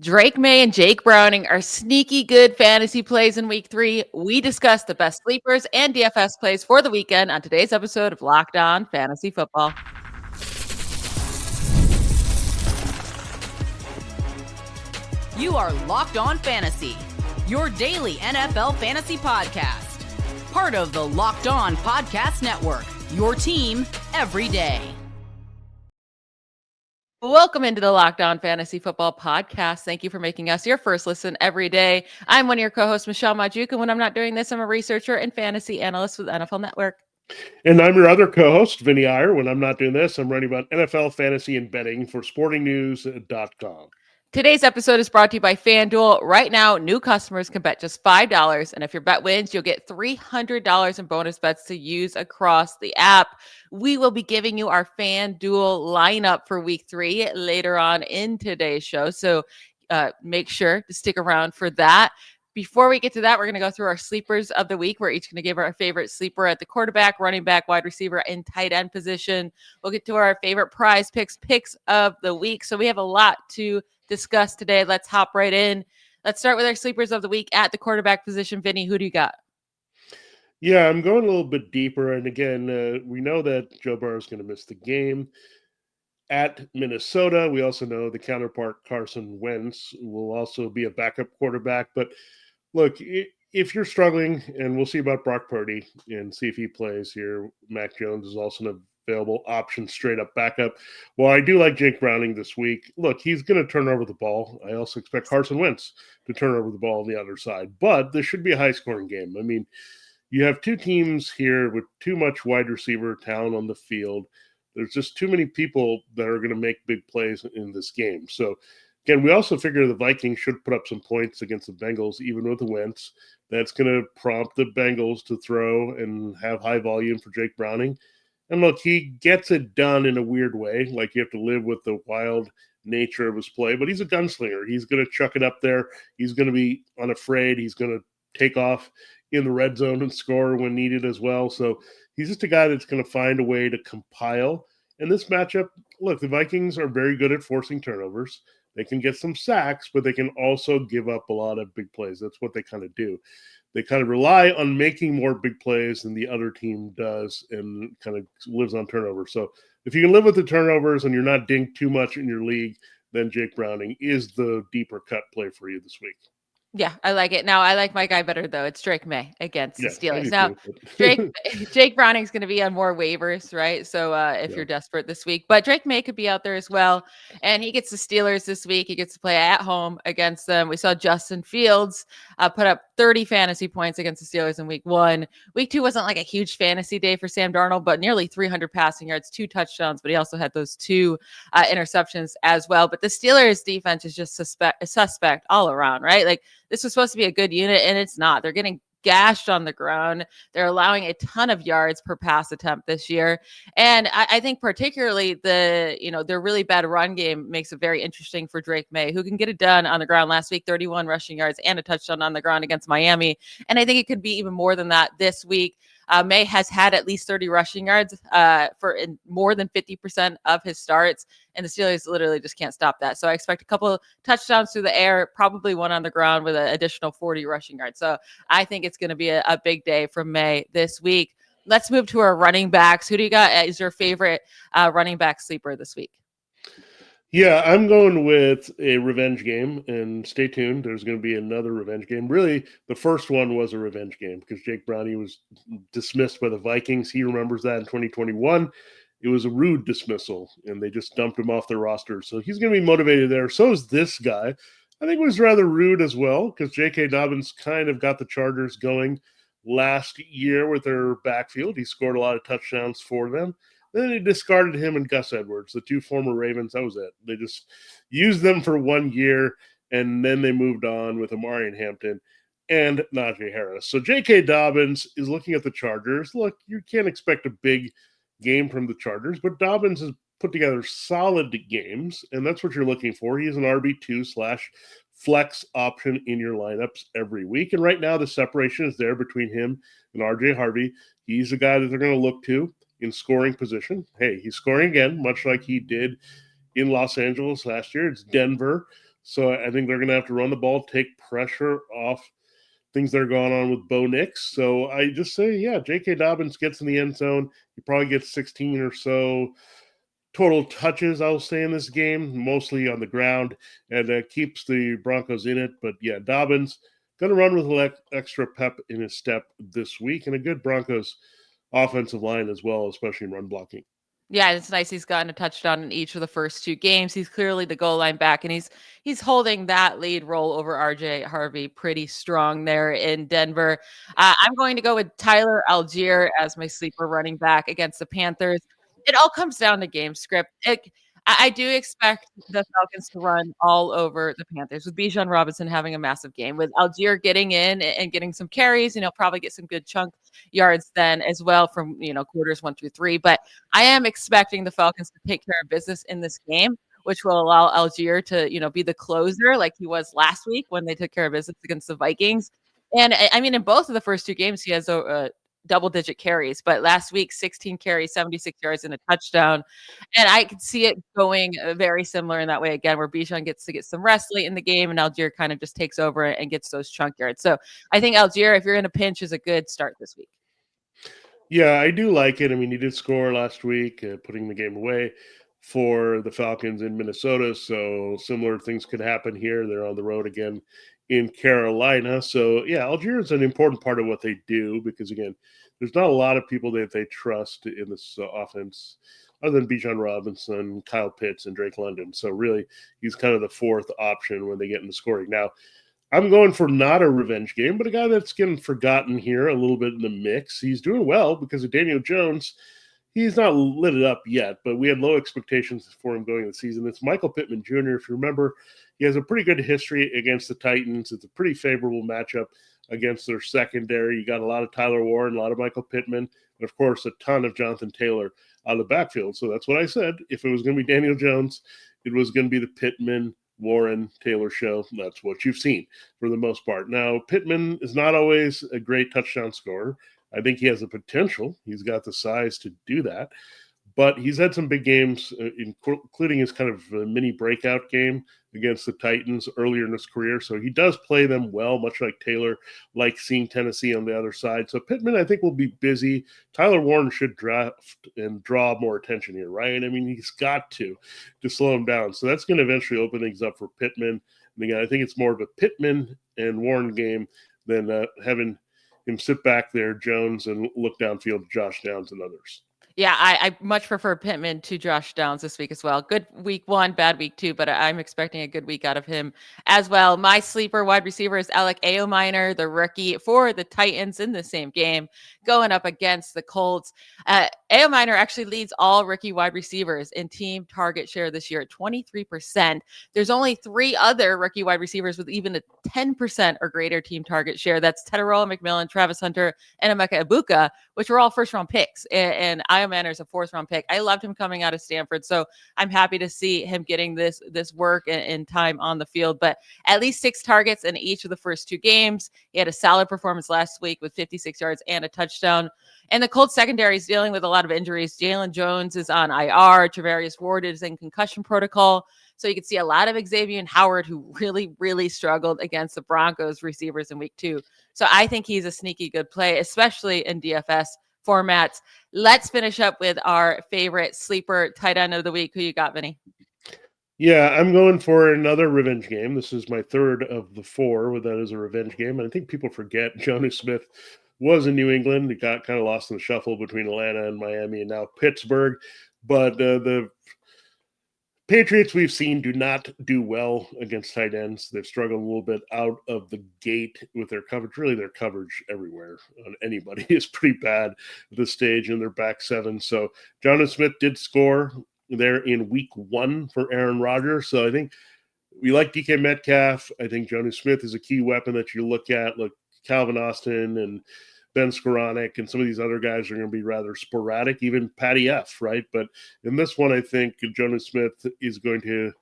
Drake May and Jake Browning are sneaky good fantasy plays in week 3. We discuss the best sleepers and DFS plays for the weekend on today's episode of Locked On Fantasy Football. You are Locked On Fantasy, your daily NFL fantasy podcast. Part of the Locked On Podcast Network, your team every day. Welcome into the Locked On Fantasy Football podcast. Thank you for making us your first listen every day. I'm one of your co-hosts, Michelle Magdziuk, and when I'm not doing this, I'm a researcher and fantasy analyst with NFL Network. And I'm your other co-host, Vinnie Iyer. When I'm not doing this, I'm writing about NFL fantasy and betting for sportingnews.com. Today's episode is brought to you by FanDuel. Right now, new customers can bet just $5, and if your bet wins, you'll get $300 in bonus bets to use across the app. We will be giving you our FanDuel lineup for week 3 later on in today's show, so make sure to stick around for that. Before we get to that, we're going to go through our sleepers of the week. We're each going to give our favorite sleeper at the quarterback, running back, wide receiver, and tight end position. We'll get to our favorite picks of the week. So we have a lot to discuss today. Let's hop right in. Let's start with our sleepers of the week at the quarterback position. Vinny, who do you got? Yeah, I'm going a little bit deeper. And again, we know that Joe Burrow is going to miss the game at Minnesota. We also know the counterpart, Carson Wentz, will also be a backup quarterback. But look, if you're struggling, and we'll see about Brock Purdy and see if he plays here, Mac Jones is also an available option, straight up backup. Well, I do like Jake Browning this week. Look, he's going to turn over the ball. I also expect Carson Wentz to turn over the ball on the other side. But this should be a high-scoring game. I mean, you have two teams here with too much wide receiver talent on the field. There's just too many people that are going to make big plays in this game. So, again, we also figure the Vikings should put up some points against the Bengals, even with the Wentz. That's going to prompt the Bengals to throw and have high volume for Jake Browning. And look, he gets it done in a weird way. Like, you have to live with the wild nature of his play, but he's a gunslinger. He's going to chuck it up there. He's going to be unafraid. He's going to take off in the red zone and score when needed as well. So he's just a guy that's going to find a way to compile. And this matchup, look, the Vikings are very good at forcing turnovers. They can get some sacks, but they can also give up a lot of big plays. That's what they kind of do. They kind of rely on making more big plays than the other team does and kind of lives on turnovers. So if you can live with the turnovers and you're not dinged too much in your league, then Jake Browning is the deeper cut play for you this week. Yeah, I like it. Now, I like my guy better, though. It's Drake May against the Steelers. Now, Too, Jake Browning's going to be on more waivers, right? So if you're desperate this week. But Drake May could be out there as well. And he gets the Steelers this week. He gets to play at home against them. We saw Justin Fields put up 30 fantasy points against the Steelers in week 1. Week 2 wasn't like a huge fantasy day for Sam Darnold, but nearly 300 passing yards, 2 touchdowns. But he also had those 2 interceptions as well. But the Steelers defense is just suspect all around, right? Like, this was supposed to be a good unit, and it's not. They're getting gashed on the ground. They're allowing a ton of yards per pass attempt this year. And I think particularly their really bad run game makes it very interesting for Drake May, who can get it done on the ground last week, 31 rushing yards and a touchdown on the ground against Miami. And I think it could be even more than that this week. May has had at least 30 rushing yards in more than 50% of his starts, and the Steelers literally just can't stop that. So I expect a couple of touchdowns through the air, probably one on the ground with an additional 40 rushing yards. So I think it's going to be a big day from May this week. Let's move to our running backs. Who do you got as your favorite running back sleeper this week? Yeah, I'm going with a revenge game, and stay tuned. There's going to be another revenge game. Really, the first one was a revenge game because Jake Browning was dismissed by the Vikings. He remembers that in 2021. It was a rude dismissal, and they just dumped him off their roster. So he's going to be motivated there. So is this guy. I think it was rather rude as well because J.K. Dobbins kind of got the Chargers going last year with their backfield. He scored a lot of touchdowns for them. Then they discarded him and Gus Edwards, the 2 former Ravens. That was it. They just used them for 1 year, and then they moved on with Amari and Hampton and Najee Harris. So J.K. Dobbins is looking at the Chargers. Look, you can't expect a big game from the Chargers, but Dobbins has put together solid games, and that's what you're looking for. He's an RB2/flex option in your lineups every week. And right now, the separation is there between him and RJ Harvey. He's a guy that they're going to look to in scoring position. Hey, he's scoring again, much like he did in Los Angeles last year. It's Denver. So I think they're going to have to run the ball, take pressure off things that are going on with Bo Nix. So I just say, yeah, J.K. Dobbins gets in the end zone. He probably gets 16 or so total touches, I'll say, in this game, mostly on the ground, and keeps the Broncos in it. But yeah, Dobbins going to run with extra pep in his step this week, and a good Broncos offensive line as well, especially in run blocking. Yeah, it's nice he's gotten a touchdown in each of the first 2 games. He's clearly the goal line back, and he's holding that lead role over RJ Harvey pretty strong there in Denver. I'm going to go with Tyler Algier as my sleeper running back against the Panthers. It all comes down to game script. I do expect the Falcons to run all over the Panthers, with Bijan Robinson having a massive game, with Algier getting in and getting some carries, probably get some good chunk yards then as well from, quarters 1 through 3. But I am expecting the Falcons to take care of business in this game, which will allow Algier to, be the closer like he was last week when they took care of business against the Vikings. And I mean, in both of the first 2 games, he has a double-digit carries, but last week, 16 carries, 76 yards, and a touchdown. And I could see it going very similar in that way again, where Bijan gets to get some rest late in the game, and Algier kind of just takes over and gets those chunk yards. So I think Algier, if you're in a pinch, is a good start this week. Yeah, I do like it. I mean, he did score last week, putting the game away for the Falcons in Minnesota. So similar things could happen here. They're on the road again in Carolina. So yeah, Algier is an important part of what they do because, again, there's not a lot of people that they trust in this offense other than Bijan Robinson, Kyle Pitts, and Drake London. So really, he's kind of the fourth option when they get into scoring. Now, I'm going for not a revenge game, but a guy that's getting forgotten here a little bit in the mix. He's doing well because of Daniel Jones. He's not lit it up yet, but we had low expectations for him going into the season. It's Michael Pittman Jr. If you remember, he has a pretty good history against the Titans. It's a pretty favorable matchup against their secondary. You got a lot of Tyler Warren, a lot of Michael Pittman, and of course, a ton of Jonathan Taylor out of the backfield. So that's what I said. If it was going to be Daniel Jones, it was going to be the Pittman Warren Taylor show. That's what you've seen for the most part. Now, Pittman is not always a great touchdown scorer. I think he has the potential. He's got the size to do that. But he's had some big games, including his kind of mini breakout game against the Titans earlier in his career. So he does play them well, much like Taylor, like seeing Tennessee on the other side. So Pittman, I think, will be busy. Tyler Warren should draft and draw more attention here, right? I mean, he's got to slow him down. So that's going to eventually open things up for Pittman. And again, I think it's more of a Pittman and Warren game than having him sit back there, Jones, and look downfield to Josh Downs and others. Yeah, I much prefer Pittman to Josh Downs this week as well. Good week 1, bad week 2, but I'm expecting a good week out of him as well. My sleeper wide receiver is Alec Aominer, the rookie for the Titans in the same game, going up against the Colts. Aominer actually leads all rookie wide receivers in team target share this year at 23%. There's only 3 other rookie wide receivers with even a 10% or greater team target share. That's Tedorola McMillan, Travis Hunter, and Emeka Egbuka, which were all first-round picks. And Aominer is a 4th-round pick. I loved him coming out of Stanford, so I'm happy to see him getting this work and time on the field. But at least 6 targets in each of the first 2 games. He had a solid performance last week with 56 yards and a touchdown. And the Colts secondary is dealing with a lot of injuries. Jalen Jones is on IR. Travarius Ward is in concussion protocol. So you can see a lot of Xavier Howard, who really, really struggled against the Broncos receivers in week 2. So I think he's a sneaky good play, especially in DFS formats. Let's finish up with our favorite sleeper tight end of the week. Who you got, Vinny? Yeah, I'm going for another revenge game. This is my 3rd of the 4 where that is a revenge game. And I think people forget Jonnu Smith was in New England. He got kind of lost in the shuffle between Atlanta and Miami and now Pittsburgh. But the Patriots we've seen do not do well against tight ends. They've struggled a little bit out of the gate with their coverage. Really, their coverage everywhere on anybody is pretty bad at this stage in their back 7. So Jonnu Smith did score there in week 1 for Aaron Rodgers. So I think we like DK Metcalf. I think Jonnu Smith is a key weapon that you look at. Look, Calvin Austin and Ben Skoranek and some of these other guys are going to be rather sporadic, even Patty F, right? But in this one, I think Jonnu Smith is going to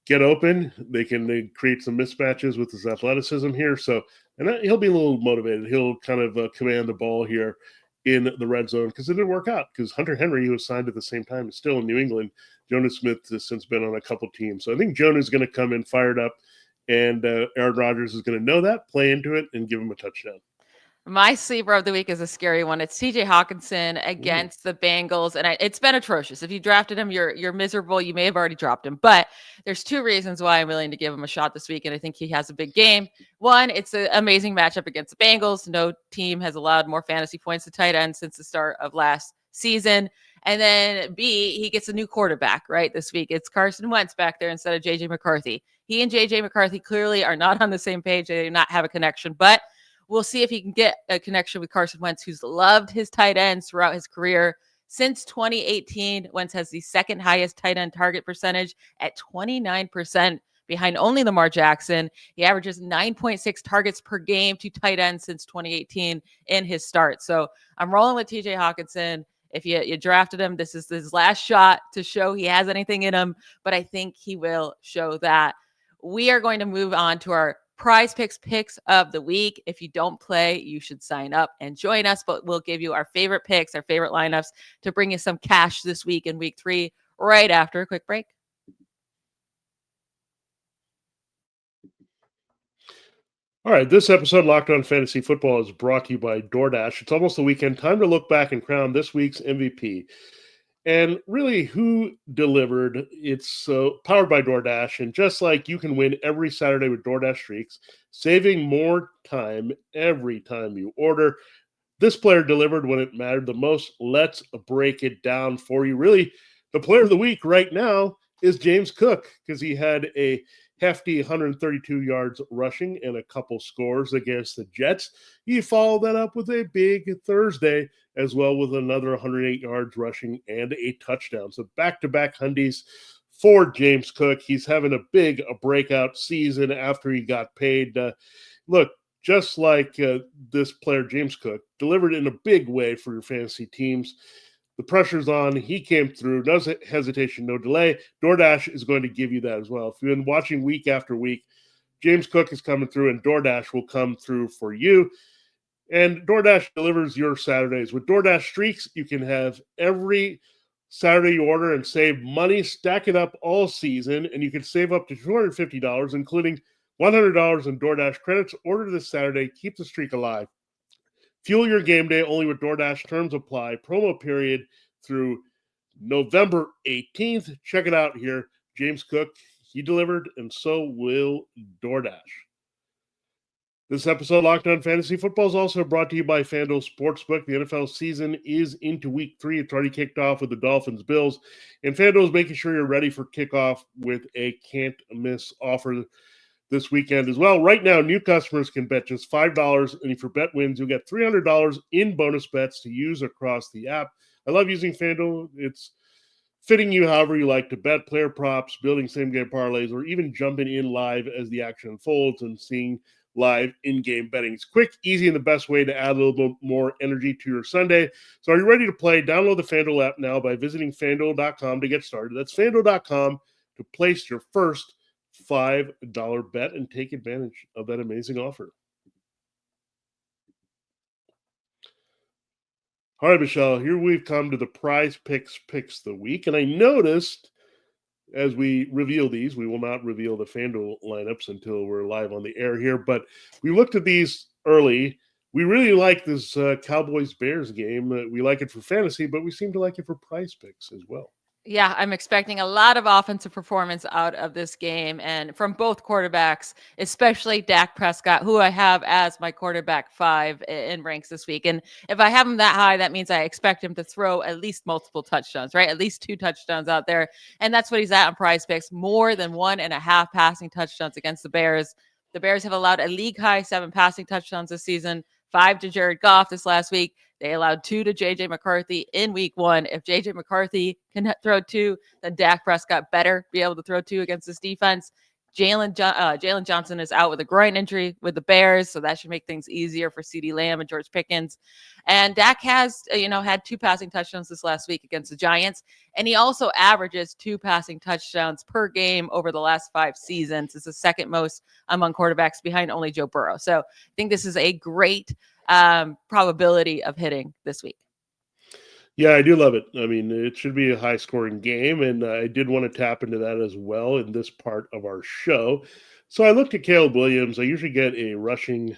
get open. They create some mismatches with his athleticism here. So, and he'll be a little motivated. He'll kind of command the ball here in the red zone because it didn't work out because Hunter Henry, who was signed at the same time, is still in New England. Jonas Smith has since been on a couple teams. So I think Jonah is going to come in fired up, and Aaron Rodgers is going to know that, play into it, and give him a touchdown. My sleeper of the week is a scary one. It's TJ Hockenson against the Bengals, and it's been atrocious. If you drafted him, you're miserable. You may have already dropped him, but there's two reasons why I'm willing to give him a shot this week, and I think he has a big game. One, it's an amazing matchup against the Bengals. No team has allowed more fantasy points to tight ends since the start of last season. And then B, he gets a new quarterback, right, this week. It's Carson Wentz back there instead of JJ McCarthy. He and JJ McCarthy clearly are not on the same page. They do not have a connection, but we'll see if he can get a connection with Carson Wentz, who's loved his tight ends throughout his career. Since 2018, Wentz has the second highest tight end target percentage at 29%, behind only Lamar Jackson. He averages 9.6 targets per game to tight end since 2018 in his start. So I'm rolling with TJ Hockenson. If you drafted him, this is his last shot to show he has anything in him, but I think he will show that. We are going to move on to our PrizePicks picks of the week. If you don't play, you should sign up and join us, but we'll give you our favorite picks, our favorite lineups to bring you some cash this week in week 3, right after a quick break. All right, this episode of Locked On Fantasy Football is brought to you by DoorDash. It's almost the weekend. Time to look back and crown this week's MVP. And really, who delivered? It's powered by DoorDash. And just like you can win every Saturday with DoorDash Streaks, saving more time every time you order, this player delivered when it mattered the most. Let's break it down for you. Really, the player of the week right now is James Cook because he had a hefty 132 yards rushing and a couple scores against the Jets. He followed that up with a big Thursday as well with another 108 yards rushing and a touchdown. So back-to-back hundies for James Cook. He's having a breakout season after he got paid. Look, just like this player, James Cook, delivered in a big way for your fantasy teams. The pressure's on. He came through. No hesitation, no delay. DoorDash is going to give you that as well. If you've been watching week after week, James Cook is coming through, and DoorDash will come through for you. And DoorDash delivers your Saturdays. With DoorDash Streaks, you can have every Saturday you order and save money, stack it up all season, and you can save up to $250, including $100 in DoorDash credits. Order this Saturday. Keep the streak alive. Fuel your game day only with DoorDash. Terms apply. Promo period through November 18th. Check it out here. James Cook, he delivered, and so will DoorDash. This episode of Locked On Fantasy Football is also brought to you by FanDuel Sportsbook. The NFL season is into week 3. It's already kicked off with the Dolphins-Bills, and FanDuel is making sure you're ready for kickoff with a can't-miss offer this weekend as well. Right now, new customers can bet just $5, and if your bet wins, you'll get $300 in bonus bets to use across the app. I love using FanDuel. It's fitting you however you like to bet, player props, building same-game parlays, or even jumping in live as the action unfolds and seeing live in-game betting. It's quick, easy, and the best way to add a little bit more energy to your Sunday. So are you ready to play? Download the FanDuel app now by visiting FanDuel.com to get started. That's FanDuel.com to place your first $5 bet and take advantage of that amazing offer. All right, Michelle, here we've come to the PrizePicks picks of the week. And I noticed as we reveal these, we will not reveal the FanDuel lineups until we're live on the air here, but we looked at these early. We really like this Cowboys-Bears game. We like it for fantasy, but we seem to like it for PrizePicks as well. Yeah, I'm expecting a lot of offensive performance out of this game and from both quarterbacks, especially Dak Prescott, who I have as my quarterback 5 in ranks this week. And if I have him that high, that means I expect him to throw at least multiple touchdowns, right? At least 2 touchdowns out there. And that's what he's at on PrizePicks, more than 1.5 passing touchdowns against the Bears. The Bears have allowed a league high 7 passing touchdowns this season, 5 to Jared Goff this last week. They allowed 2 to J.J. McCarthy in week 1. If J.J. McCarthy can throw 2, then Dak Prescott better be able to throw 2 against this defense. Jalen Johnson is out with a groin injury with the Bears, so that should make things easier for CeeDee Lamb and George Pickens. And Dak has, had 2 passing touchdowns this last week against the Giants, and he also averages 2 passing touchdowns per game over the last 5 seasons. It's the second most among quarterbacks behind only Joe Burrow. So I think this is a great probability of hitting this week. Yeah, I do love it. I mean, it should be a high scoring game, and I did want to tap into that as well in this part of our show. So I looked at Caleb Williams. I usually get a rushing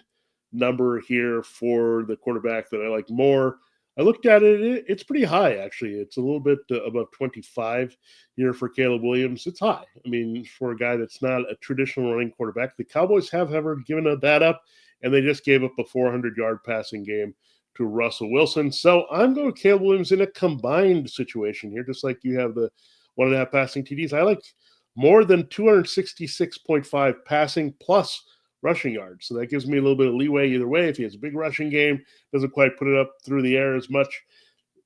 number here for the quarterback that I like more. I looked at it, it's pretty high, actually. It's a little bit above 25 here for Caleb Williams. It's high. I mean, for a guy that's not a traditional running quarterback, the Cowboys have ever given that up, and they just gave up a 400-yard passing game to Russell Wilson. So I'm going with Caleb Williams in a combined situation here, just like you have the 1.5 passing TDs. I like more than 266.5 passing plus rushing yards. So that gives me a little bit of leeway either way. If he has a big rushing game, doesn't quite put it up through the air as much,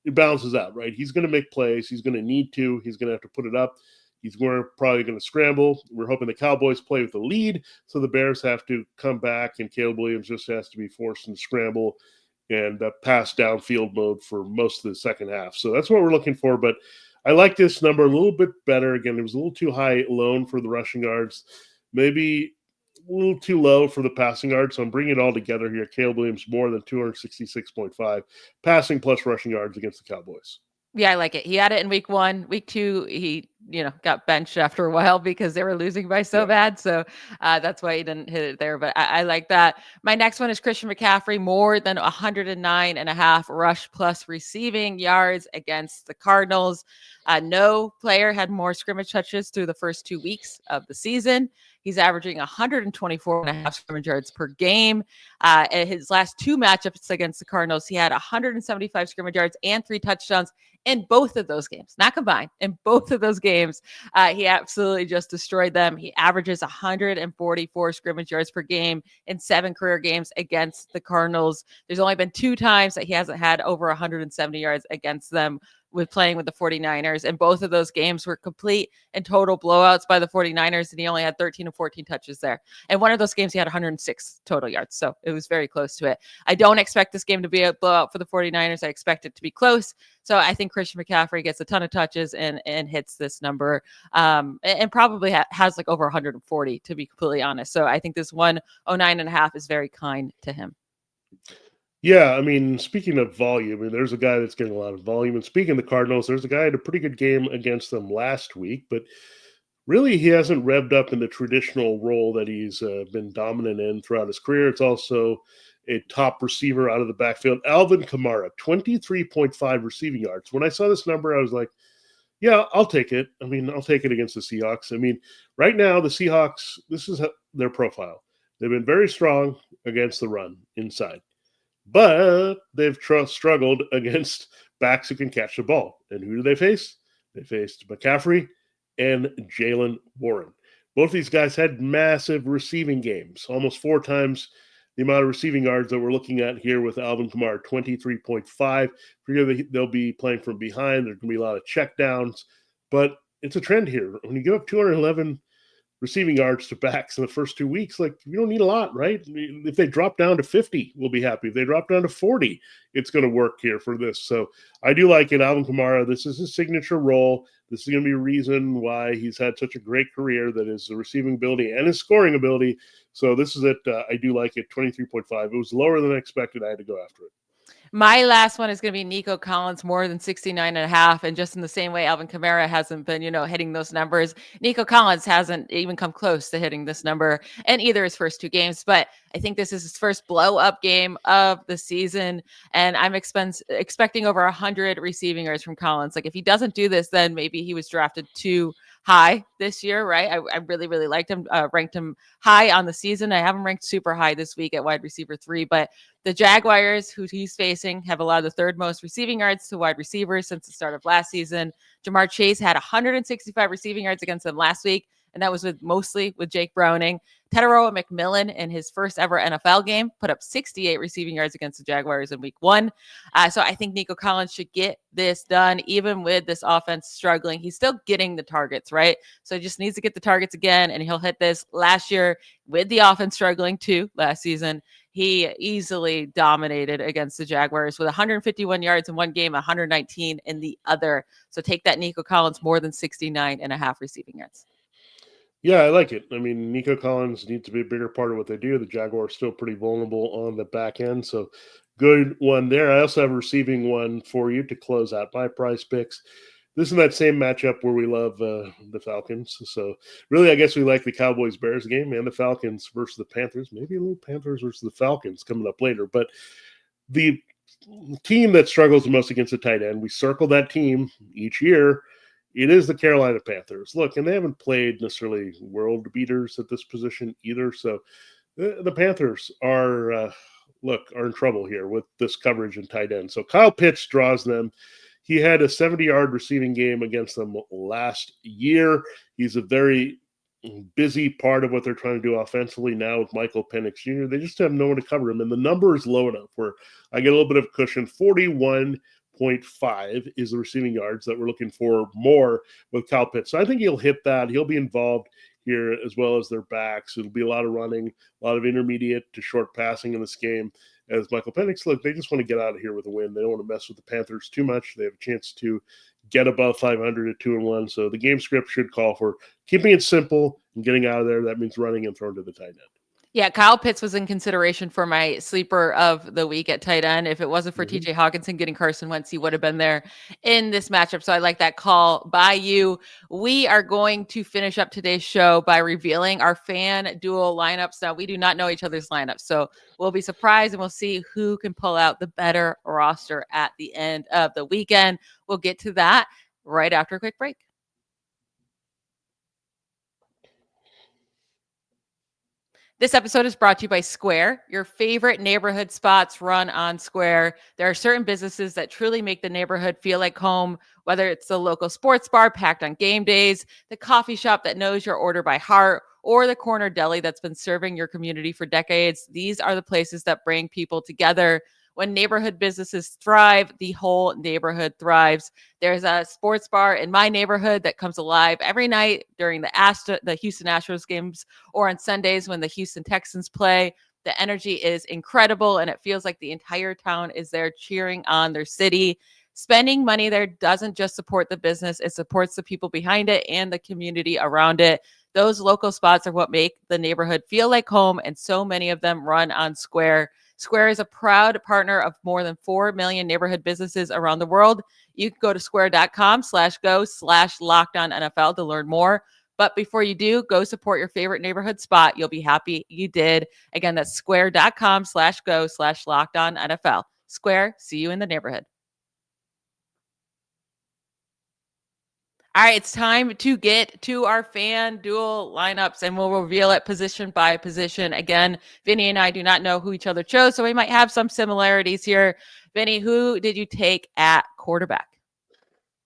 it balances out, right? He's going to make plays. He's going to need to. He's going to have to put it up. He's probably going to scramble. We're hoping the Cowboys play with the lead, so the Bears have to come back, and Caleb Williams just has to be forced to scramble and pass downfield mode for most of the second half. So that's what we're looking for. But I like this number a little bit better. Again, it was a little too high alone for the rushing yards, maybe a little too low for the passing yards. So I'm bringing it all together here. Caleb Williams more than 266.5 passing plus rushing yards against the Cowboys. Yeah, I like it. He had it in week 1. Week 2, he got benched after a while because they were losing by so bad. So that's why he didn't hit it there. But I like that. My next one is Christian McCaffrey, more than 109.5 rush plus receiving yards against the Cardinals. No player had more scrimmage touches through the first 2 weeks of the season. He's averaging 124.5 scrimmage yards per game. In his last 2 matchups against the Cardinals, he had 175 scrimmage yards and 3 touchdowns in both of those games, not combined. In both of those games, he absolutely just destroyed them. He averages 144 scrimmage yards per game in 7 career games against the Cardinals. There's only been 2 times that he hasn't had over 170 yards against them with playing with the 49ers. And both of those games were complete and total blowouts by the 49ers. And he only had 13 and 14 touches there. And one of those games, he had 106 total yards. So it was very close to it. I don't expect this game to be a blowout for the 49ers. I expect it to be close. So I think Christian McCaffrey gets a ton of touches and hits this number and probably has like over 140, to be completely honest. So I think this 109.5 is very kind to him. Yeah, I mean, speaking of volume, I mean, there's a guy that's getting a lot of volume. And speaking of the Cardinals, there's a guy who had a pretty good game against them last week, but really he hasn't revved up in the traditional role that he's been dominant in throughout his career. It's also a top receiver out of the backfield. Alvin Kamara, 23.5 receiving yards. When I saw this number, I was like, yeah, I'll take it. I mean, I'll take it against the Seahawks. I mean, right now, the Seahawks, this is their profile. They've been very strong against the run inside. But they've struggled against backs who can catch the ball. And who do they face? They faced McCaffrey and Jaylen Warren. Both these guys had massive receiving games, almost 4 times the amount of receiving yards that we're looking at here with Alvin Kamara, 23.5. They'll be playing from behind. There's going to be a lot of checkdowns. But it's a trend here. When you give up 211 receiving yards to backs in the first 2 weeks, like, you don't need a lot, right? If they drop down to 50, we'll be happy. If they drop down to 40, it's going to work here for this. So I do like it. Alvin Kamara, this is his signature role. This is going to be a reason why he's had such a great career, that is the receiving ability and his scoring ability. So this is it. I do like it, 23.5. It was lower than I expected. I had to go after it. My last one is going to be Nico Collins, more than 69.5. And just in the same way Alvin Kamara hasn't been, hitting those numbers, Nico Collins hasn't even come close to hitting this number in either his first 2 games. But I think this is his first blow-up game of the season. And I'm expecting over 100 receiving yards from Collins. Like, if he doesn't do this, then maybe he was drafted too high this year, right? I really, really liked him, ranked him high on the season. I haven't ranked super high this week at wide receiver 3, but the Jaguars, who he's facing, have allowed the 3rd most receiving yards to wide receivers since the start of last season. Jamar Chase had 165 receiving yards against them last week, and that was mostly with Jake Browning. Teteroa McMillan, in his first ever NFL game, put up 68 receiving yards against the Jaguars in week 1. So I think Nico Collins should get this done, even with this offense struggling. He's still getting the targets, right? So he just needs to get the targets again, and he'll hit this. Last year, with the offense struggling too, last season, he easily dominated against the Jaguars with 151 yards in one game, 119 in the other. So take that Nico Collins, more than 69.5 receiving yards. Yeah, I like it. I mean, Nico Collins needs to be a bigger part of what they do. The Jaguars still pretty vulnerable on the back end, so good one there. I also have a receiving one for you to close out my prize picks. This is that same matchup where we love the Falcons. So really, I guess we like the Cowboys-Bears game and the Falcons versus the Panthers. Maybe a little Panthers versus the Falcons coming up later. But the team that struggles the most against the tight end, we circle that team each year. It is the Carolina Panthers. Look, and they haven't played necessarily world beaters at this position either. So the Panthers are are in trouble here with this coverage and tight end. So Kyle Pitts draws them. He had a 70-yard receiving game against them last year. He's a very busy part of what they're trying to do offensively now with Michael Penix Jr. They just have no one to cover him, and the number is low enough where I get a little bit of cushion. 41.5 is the receiving yards that we're looking for more with Kyle Pitts. So I think he'll hit that. He'll be involved here as well as their backs. It'll be a lot of running, a lot of intermediate to short passing in this game. As Michael Penix, look, they just want to get out of here with a win. They don't want to mess with the Panthers too much. They have a chance to get above 500 at 2-1. So the game script should call for keeping it simple and getting out of there. That means running and throwing to the tight end. Yeah, Kyle Pitts was in consideration for my sleeper of the week at tight end. If it wasn't for TJ Hockenson getting Carson Wentz, he would have been there in this matchup. So I like that call by you. We are going to finish up today's show by revealing our FanDuel lineups. Now, we do not know each other's lineups, so we'll be surprised and we'll see who can pull out the better roster at the end of the weekend. We'll get to that right after a quick break. This episode is brought to you by Square. Your favorite neighborhood spots run on Square. There are certain businesses that truly make the neighborhood feel like home, whether it's the local sports bar packed on game days, the coffee shop that knows your order by heart, or the corner deli that's been serving your community for decades. These are the places that bring people together. When neighborhood businesses thrive, the whole neighborhood thrives. There's a sports bar in my neighborhood that comes alive every night during the Houston Astros games or on Sundays when the Houston Texans play. The energy is incredible, and it feels like the entire town is there cheering on their city. Spending money there doesn't just support the business, it supports the people behind it and the community around it. Those local spots are what make the neighborhood feel like home, and so many of them run on Square. Square is a proud partner of more than 4 million neighborhood businesses around the world. You can go to square.com/go/LockedOnNFL to learn more. But before you do, go support your favorite neighborhood spot. You'll be happy you did. Again, that's square.com/go/LockedOnNFL. Square, see you in the neighborhood. All right, it's time to get to our FanDuel lineups, and we'll reveal it position by position. Again, Vinny and I do not know who each other chose, so we might have some similarities here. Vinny, who did you take at quarterback?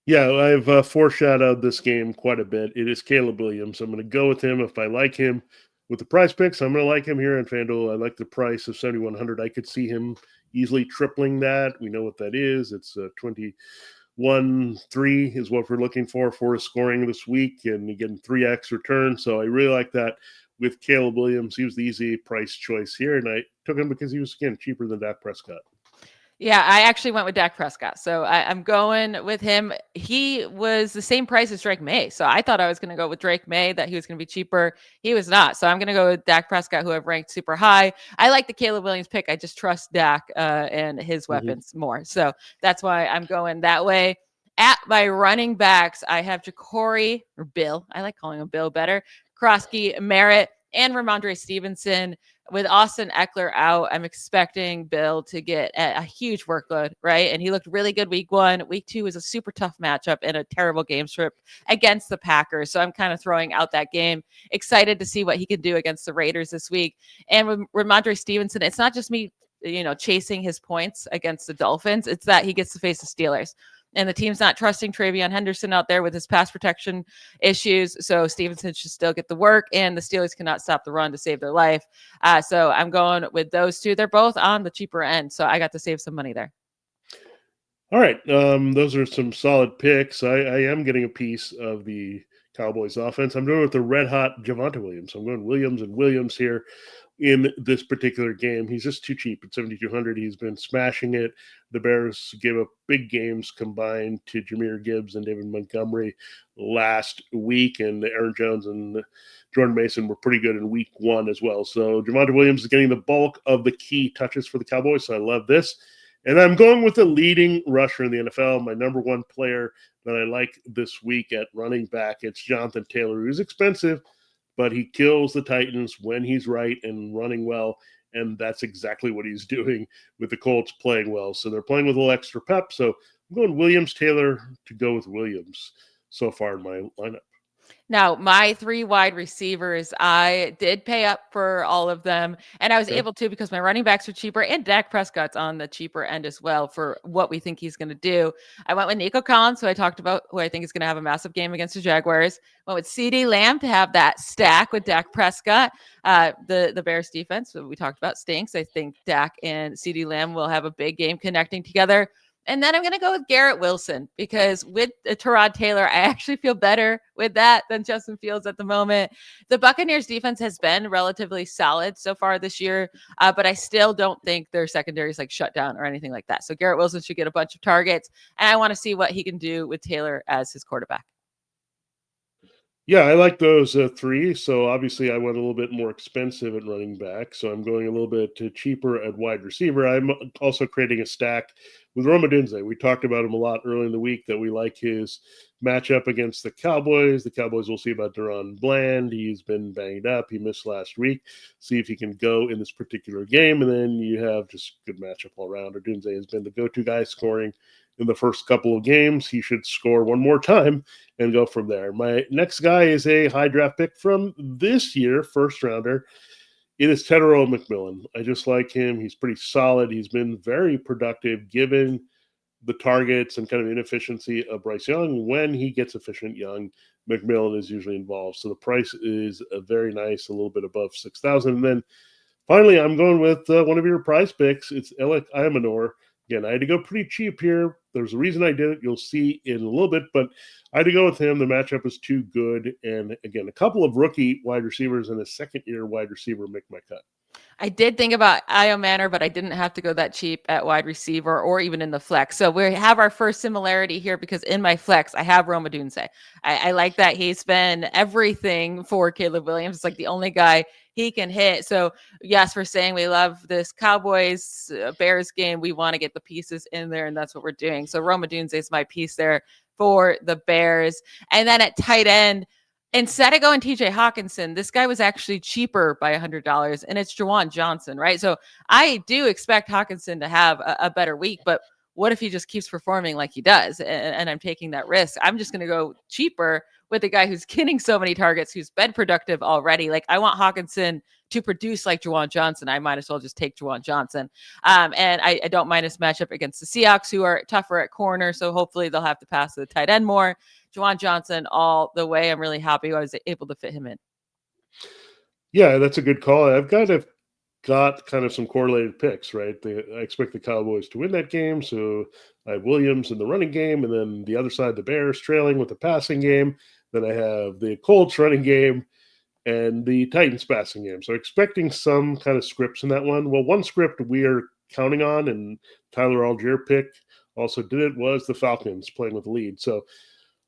Yeah, I've foreshadowed this game quite a bit. It is Caleb Williams. I'm going to go with him. If I like him with the price picks, I'm going to like him here on FanDuel. I like the price of 7,100. I could see him easily tripling that. We know what that is. It's 21-3 is what we're looking for his scoring this week, and again 3x return. So I really like that with Caleb Williams. He was the easy price choice here, and I took him because he was again cheaper than Dak Prescott. Yeah, I actually went with Dak Prescott. So I'm going with him. He was the same price as Drake Maye. So I thought I was going to go with Drake Maye, that he was going to be cheaper. He was not. So I'm going to go with Dak Prescott, who I've ranked super high. I like the Caleb Williams pick. I just trust Dak and his weapons more. So that's why I'm going that way. At my running backs, I have Ja'Cory, or Bill. I like calling him Bill better. Krosky, Merritt, and Ramondre Stevenson. With Austin Eckler out, I'm expecting Bill to get a huge workload, right? And he looked really good week 1. Week 2 was a super tough matchup and a terrible game script against the Packers. So I'm kind of throwing out that game. Excited to see what he can do against the Raiders this week. And with Ramondre Stevenson, it's not just me, chasing his points against the Dolphins. It's that he gets to face the Steelers. And the team's not trusting Travion Henderson out there with his pass protection issues. So Stevenson should still get the work, and the Steelers cannot stop the run to save their life. So I'm going with those two. They're both on the cheaper end, so I got to save some money there. All right. Those are some solid picks. I am getting a piece of the Cowboys offense. I'm going with the red-hot Javonte Williams. I'm going Williams and Williams here in this particular game. He's just too cheap at 7,200. He's been smashing it. The Bears gave up big games combined to Jahmyr Gibbs and David Montgomery last week, and Aaron Jones and Jordan Mason were pretty good in week 1 as well. So Javonte Williams is getting the bulk of the key touches for the Cowboys, so I love this. And I'm going with the leading rusher in the NFL, my number 1 player that I like this week at running back. It's Jonathan Taylor, who's expensive, but he kills the Titans when he's right and running well, and that's exactly what he's doing with the Colts playing well. So they're playing with a little extra pep. So I'm going Williams-Taylor to go with Williams so far in my lineup. Now, my 3 wide receivers, I did pay up for all of them, and I was able to because my running backs are cheaper, and Dak Prescott's on the cheaper end as well for what we think he's going to do. I went with Nico Collins, who I talked about, who I think is going to have a massive game against the Jaguars. Went with CeeDee Lamb to have that stack with Dak Prescott. The Bears defense, that we talked about, stinks. I think Dak and CeeDee Lamb will have a big game connecting together. And then I'm going to go with Garrett Wilson because with Tyrod Taylor, I actually feel better with that than Justin Fields at the moment. The Buccaneers defense has been relatively solid so far this year, but I still don't think their secondary is like shut down or anything like that. So Garrett Wilson should get a bunch of targets, and I want to see what he can do with Taylor as his quarterback. Yeah, I like those 3. So obviously I went a little bit more expensive at running back. So I'm going a little bit cheaper at wide receiver. I'm also creating a stack with Rome Odunze. We talked about him a lot early in the week that we like his matchup against the Cowboys. The Cowboys will see about Deron Bland. He's been banged up. He missed last week. See if he can go in this particular game. And then you have just good matchup all around. Odunze has been the go-to guy scoring in the first couple of games. He should score one more time and go from there. My next guy is a high draft pick from this year, first rounder. It is Tetairoa McMillan. I just like him. He's pretty solid. He's been very productive given the targets and kind of inefficiency of Bryce Young. When he gets efficient Young, McMillan is usually involved. So the price is very nice, a little bit above 6,000. And then finally, I'm going with one of your prize picks. It's Alec Imanor. Again, I had to go pretty cheap here. There's a reason I did it. You'll see in a little bit, but I had to go with him. The matchup is too good. And again, a couple of rookie wide receivers and a second-year wide receiver make my cut. I did think about Io Manor, but I didn't have to go that cheap at wide receiver or even in the flex. So we have our first similarity here because in my flex, I have Rome Odunze. I like that he's been everything for Caleb Williams. It's like the only guy he can hit. So yes, we're saying we love this Cowboys Bears game. We want to get the pieces in there, and that's what we're doing. So Rome Odunze is my piece there for the Bears. And then at tight end, instead of going TJ Hockenson, this guy was actually cheaper by $100, and it's Juwan Johnson, right? So I do expect Hockenson to have a better week, but what if he just keeps performing like he does? And I'm taking that risk. I'm just going to go cheaper with a guy who's getting so many targets, who's been productive already. Like I want Hockenson to produce like Juwan Johnson. I might as well just take Juwan Johnson. And I don't mind his matchup against the Seahawks, who are tougher at corner. So hopefully they'll have to pass to the tight end more. Juwan Johnson all the way. I'm really happy I was able to fit him in. Yeah, that's a good call. I've got kind of some correlated picks, right? I expect the Cowboys to win that game. So I have Williams in the running game, and then the other side, the Bears trailing with the passing game. Then I have the Colts running game and the Titans passing game. So expecting some kind of scripts in that one. Well, one script we are counting on, and Tyler Algeier pick also did it, was the Falcons playing with the lead. So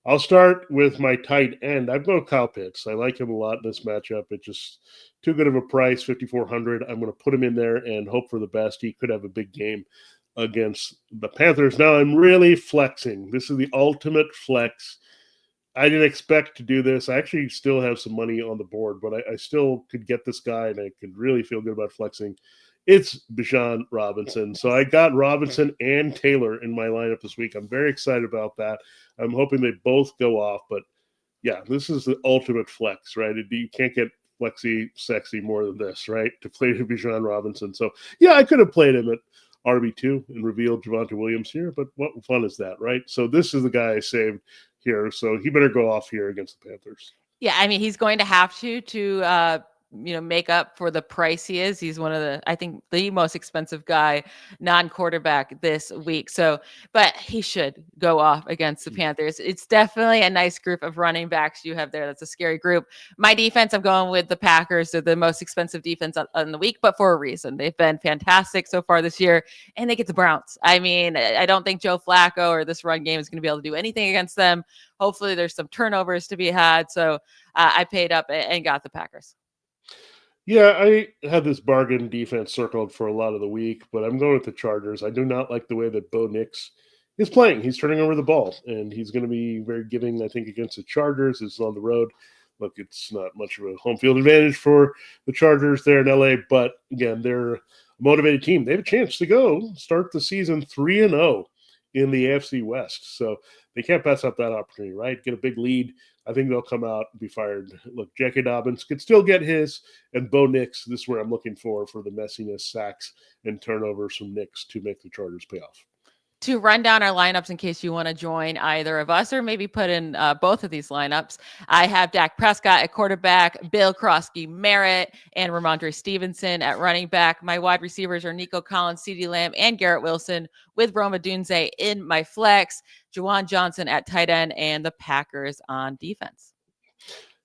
I'll start with my tight end. I've got Kyle Pitts. I like him a lot in this matchup. It's just too good of a price, 5,400. I'm going to put him in there and hope for the best. He could have a big game against the Panthers. Now I'm really flexing. This is the ultimate flex. I didn't expect to do this. I actually still have some money on the board, but I still could get this guy, and I could really feel good about flexing. It's Bijan Robinson. So I got Robinson and Taylor in my lineup this week. I'm very excited about that. I'm hoping they both go off. But, yeah, this is the ultimate flex, right? You can't get flexy, sexy more than this, right, to play to Bijan Robinson. So, yeah, I could have played him at RB2 and revealed Javonte Williams here, but what fun is that, right? So this is the guy I saved here. So he better go off here against the Panthers. Yeah, I mean, he's going to have to make up for the price he is. He's one of I think the most expensive guy, non-quarterback this week. So, but he should go off against the Panthers. It's definitely a nice group of running backs you have there. That's a scary group. My defense, I'm going with the Packers. They're the most expensive defense on the week, but for a reason. They've been fantastic so far this year, and they get the Browns. I mean, I don't think Joe Flacco or this run game is going to be able to do anything against them. Hopefully there's some turnovers to be had. So I paid up and got the Packers. Yeah, I had this bargain defense circled for a lot of the week, but I'm going with the Chargers. I do not like the way that Bo Nix is playing. He's turning over the ball, and he's going to be very giving, I think, against the Chargers. It's on the road. Look, it's not much of a home field advantage for the Chargers there in LA, but again, they're a motivated team. They have a chance to go start the season 3-0 in the AFC West. So they can't pass up that opportunity, right? Get a big lead. I think they'll come out and be fired. Look, J.K. Dobbins could still get his, and Bo Nix, this is where I'm looking for the messiness, sacks, and turnovers from Nix to make the Chargers pay off. To run down our lineups in case you want to join either of us or maybe put in both of these lineups, I have Dak Prescott at quarterback, Bill Krosky Merritt, and Ramondre Stevenson at running back. My wide receivers are Nico Collins, CeeDee Lamb, and Garrett Wilson, with Rome Odunze in my flex, Juwan Johnson at tight end, and the Packers on defense.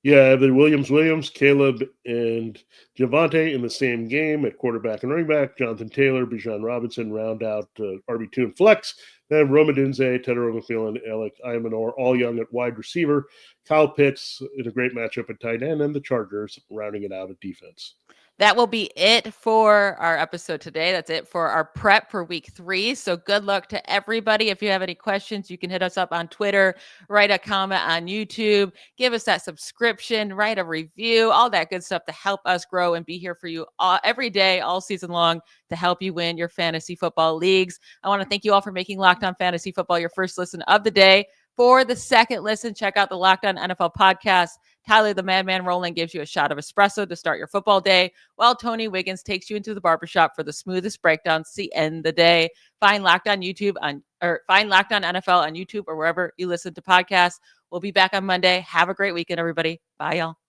Yeah, the Williams, Caleb, and Javonte in the same game at quarterback and running back. Jonathan Taylor, Bijan Robinson round out RB2 and flex. Then Rome Odunze, Tedder McMillan, Alec Imanor, all young at wide receiver. Kyle Pitts in a great matchup at tight end, and the Chargers rounding it out at defense. That will be it for our episode today. That's it for our prep for week 3. So good luck to everybody. If you have any questions, you can hit us up on Twitter, write a comment on YouTube, give us that subscription, write a review, all that good stuff to help us grow and be here for you every day, all season long, to help you win your fantasy football leagues. I want to thank you all for making Locked On Fantasy Football your first listen of the day. For the second listen, check out the Locked On NFL podcast. Tyler the Madman Rowland gives you a shot of espresso to start your football day, while Tony Wiggins takes you into the barbershop for the smoothest breakdowns to end the day. Find Locked On YouTube find Locked On NFL on YouTube or wherever you listen to podcasts. We'll be back on Monday. Have a great weekend, everybody. Bye, y'all.